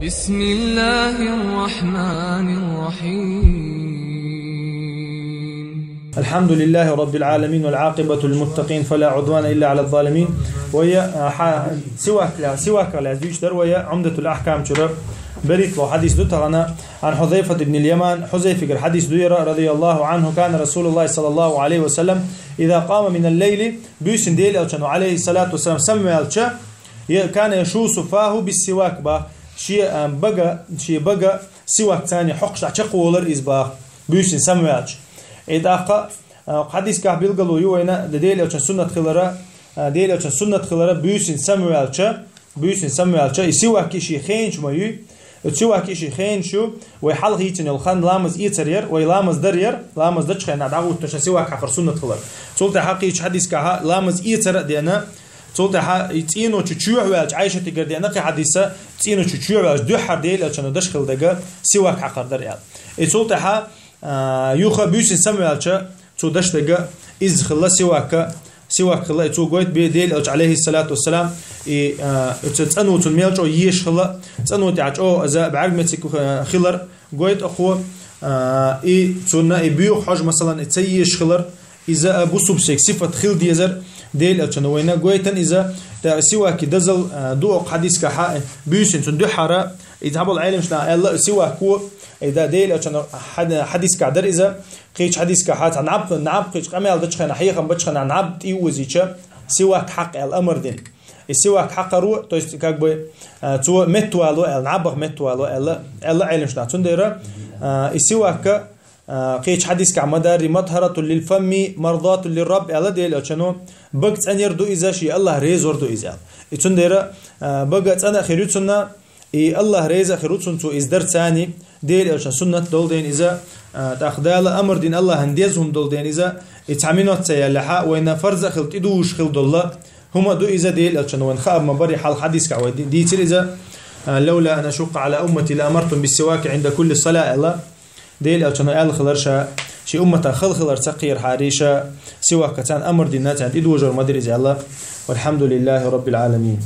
بسم الله الرحمن الرحيم. الحمد لله رب العالمين والعاقبة للمتقين فلا عدوان إلا على الظالمين. وهي سواك لا ديشتر وهي عمدة الأحكام شرب بريت وحديث دوتغنا عن حذيفة بن اليمان. حذيفة حديث دويرة رضي الله عنه كان رسول الله صلى الله عليه وسلم إذا قام من الليل بيسن ديل أو عليه الصلاة والسلام سمع الشا كان يشوس فاه بالسواك با شيء بقى سواك ثاني حقش عشقولر إزبا بيسن سمع الش إذا حديث كهبيل قالوا يوينا ديل أو سنة خلرا ديل أو سنة خلرا بيسن سمع الشا يسواك شيء خين شو مايو تسواك شيء خين شو ويحلق يتن الخان لامز يترير ويلامز درير لامز دتش خنا دعوت تش سواك حقر سنة خلر صلت حقي حديث كها لامز يتر دينا صلت ح يتينو تشوع وعج عايشة تقدر أنا كحديثة تينو تشوع وعج دو حرديل عشان دش خل دجا سواك حقر دريال صلت ح يوخا بيوسن سمعالش تو دش دجا إز خلا سواك خلا تو قويت بديل عج عليه الصلاة والسلام تتأنو تنميلش أو يش خلا تأنو تعج أو إذا بعرمتك خلر قويت أخو تونا بيو حاج مثلا تسيش خلر إذا أبو سبسك صفة خل ديزر ديل أتشنا وينا قويتن إذا سواك دزل دو حديث كحاء بيوسن تندو حرا إذا هبل العالم شنا الله سواكو إذا ديل أتشنا حديث كعدر إذا قيش حديث كحات نعب قيش قميل دشخنا حقيقة بتشخنا نعب تيوزيشة سواك حق الأمر دين السواك حق رو تويست كعبة تو متوالو النعبغ متوالو الله علم شنا تنديره السواك قيش حديث كعمدار مطهرة للفم مرضاة للرب الله ديل أتشنو بقت أن يردو إذا شيء الله ريز وردو إذا تنديره بقت أنا خيرتنا الله ريز خيرتنا تو إزدر ثاني ديل أتشن سنة دول دين إذا تأخذال أمر دين الله هنديزهم دول دين إذا يتعملوا تسيالحا وإن فرز خلت إدوش خلد الله هما دو إذا ديل أتشن وإن خاب مباري حال حديث كعود ديتر إذا لولا أن أشق على أمتي لأمرتم بالسواك عند كل صلاة الله ديل أتشن آل خلرشا شي أمة خلر تقير حاريشا سواك كان أمر دين ناتعد إدوجر مدرج الله والحمد لله رب العالمين.